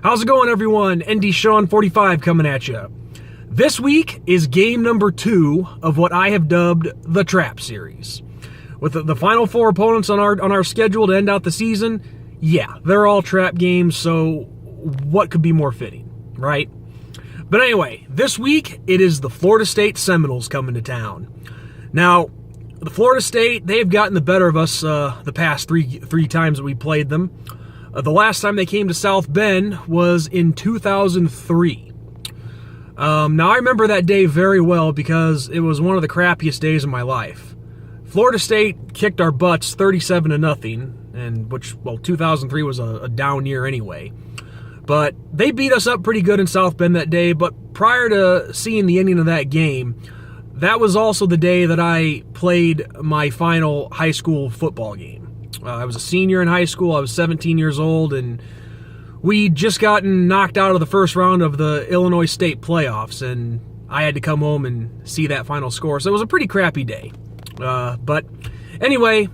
How's it going, everyone? ND Sean 45 coming at you. This week is game number 2 of what I have dubbed the Trap Series. With the final 4 opponents on our schedule to end out the season, yeah, they're all trap games, so what could be more fitting, right? But anyway, this week it is the Florida State Seminoles coming to town. Now, the Florida State, they've gotten the better of us the past three times that we played them. The last time they came to South Bend was in 2003. Now, I remember that day very well because it was one of the crappiest days of my life. Florida State kicked our butts 37-0, and 2003 was a down year anyway. But they beat us up pretty good in South Bend that day, but prior to seeing the ending of that game, that was also the day that I played my final high school football game. I was a senior in high school. I was 17 years old, and we'd just gotten knocked out of the first round of the Illinois State playoffs, and I had to come home and see that final score. So it was a pretty crappy day. But anyway,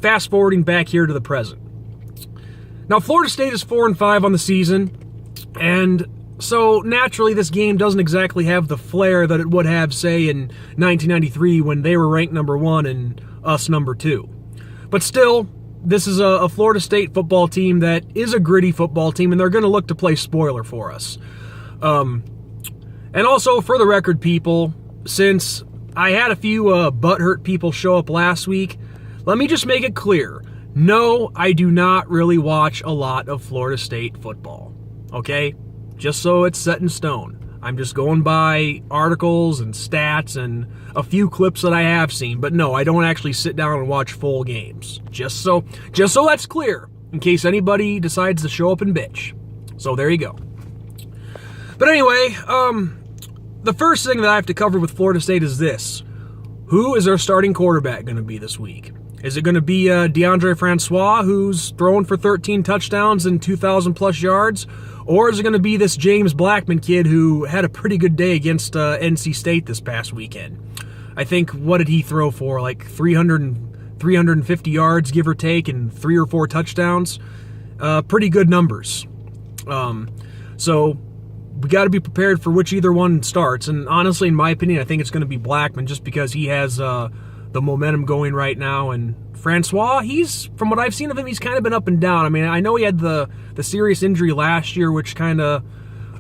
fast forwarding back here to the present. Now, Florida State is 4-5 on the season, and so naturally this game doesn't exactly have the flair that it would have, say, in 1993 when they were ranked number 1 and us number 2. But still, this is a Florida State football team that is a gritty football team, and they're going to look to play spoiler for us. And also, for the record, people, since I had a few butthurt people show up last week, let me just make it clear. No, I do not really watch a lot of Florida State football, okay? Just so it's set in stone. I'm just going by articles and stats and a few clips that I have seen. But no, I don't actually sit down and watch full games. Just so that's clear, in case anybody decides to show up and bitch. So there you go. But anyway, the first thing that I have to cover with Florida State is this. Who is our starting quarterback going to be this week? Is it going to be DeAndre Francois, who's throwing for 13 touchdowns and 2,000-plus yards? Or is it going to be this James Blackman kid who had a pretty good day against NC State this past weekend? I think, what did he throw for? Like 350 yards, give or take, and 3 or 4 touchdowns? Pretty good numbers. So we got to be prepared for which either one starts. And honestly, in my opinion, I think it's going to be Blackman just because he has the momentum going right now. And Francois, from what I've seen of him, he's kind of been up and down. I mean, I know he had the serious injury last year, which kind of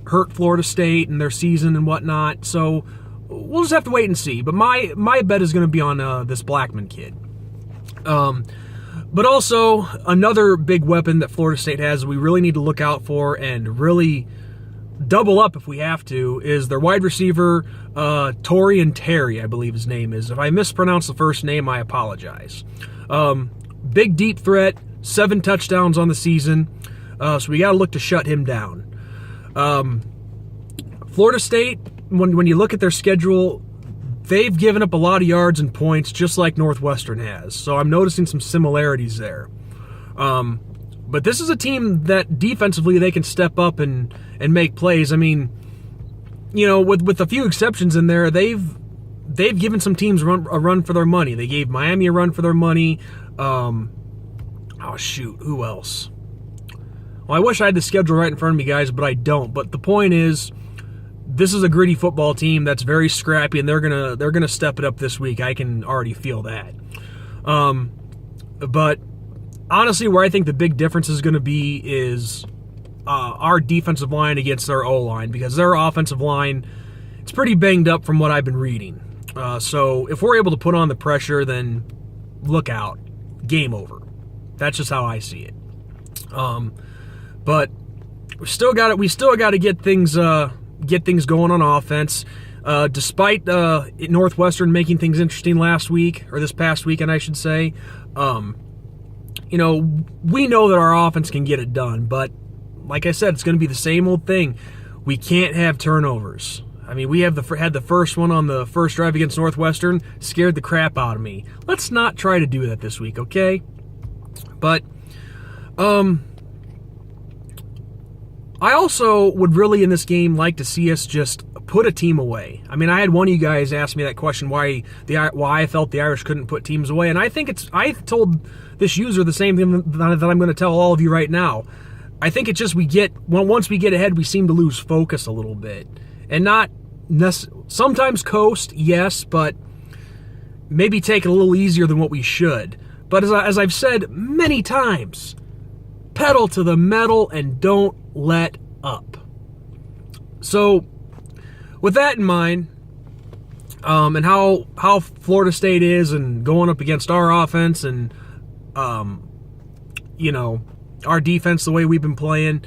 hurt Florida State and their season and whatnot. So we'll just have to wait and see. But my bet is going to be on this Blackman kid. But also, another big weapon that Florida State has that we really need to look out for and really double up if we have to is their wide receiver, Torian Terry, I believe his name is. If I mispronounce the first name, I apologize. Big deep threat, 7 touchdowns on the season, so we got to look to shut him down. Florida State, when you look at their schedule, they've given up a lot of yards and points just like Northwestern has, so I'm noticing some similarities there. But this is a team that defensively they can step up and make plays. I mean, you know, with a few exceptions in there, they've given some teams a run for their money. They gave Miami a run for their money. Who else? Well, I wish I had the schedule right in front of me, guys, but I don't. But the point is, this is a gritty football team that's very scrappy, and they're gonna step it up this week. I can already feel that. But honestly, where I think the big difference is going to be is our defensive line against their O-line, because their offensive line, it's pretty banged up from what I've been reading. So if we're able to put on the pressure, then look out. Game over. That's just how I see it. But we still got to get things going on offense. Despite Northwestern making things interesting this past weekend, I should say. You know, we know that our offense can get it done, but like I said, it's going to be the same old thing. We can't have turnovers. I mean, we had the first one on the first drive against Northwestern, scared the crap out of me. Let's not try to do that this week, okay? But I also would really in this game like to see us just put a team away. I mean, I had one of you guys ask me that question, why I felt the Irish couldn't put teams away, and I told this user the same thing that I'm going to tell all of you right now. I think it's just once we get ahead, we seem to lose focus a little bit. And sometimes coast, yes, but maybe take it a little easier than what we should. But as I've said many times, pedal to the metal and don't let up. So, with that in mind, and how Florida State is and going up against our offense and, our defense the way we've been playing,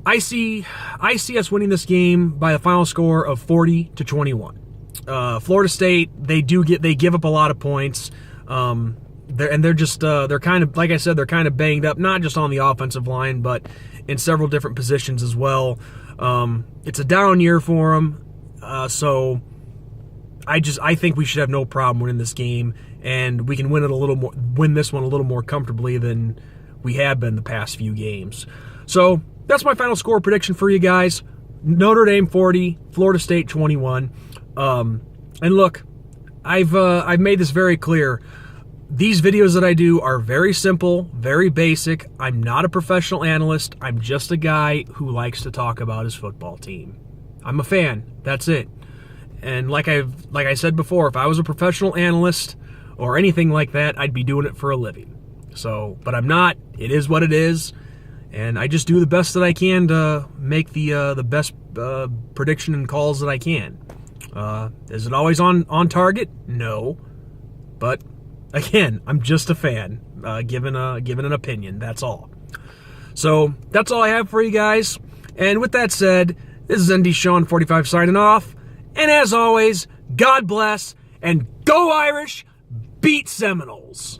I see us winning this game by a final score of 40-21. Florida State, they give up a lot of points. They're kind of, like I said, they're kind of banged up, not just on the offensive line, but in several different positions as well. It's a down year for them, so I think we should have no problem winning this game, and we can win this one a little more comfortably than we have been the past few games. So that's my final score prediction for you guys. Notre Dame 40, Florida State 21. And look, I've made this very clear. These videos that I do are very simple, very basic. I'm not a professional analyst. I'm just a guy who likes to talk about his football team. I'm a fan. That's it. And like I said before, if I was a professional analyst or anything like that, I'd be doing it for a living. So, but I'm not. It is what it is, and I just do the best that I can to make the best prediction and calls that I can. Is it always on target? No, but again, I'm just a fan, giving an opinion. That's all. So that's all I have for you guys. And with that said, this is ND Sean 45 signing off. And as always, God bless and go Irish, beat Seminoles.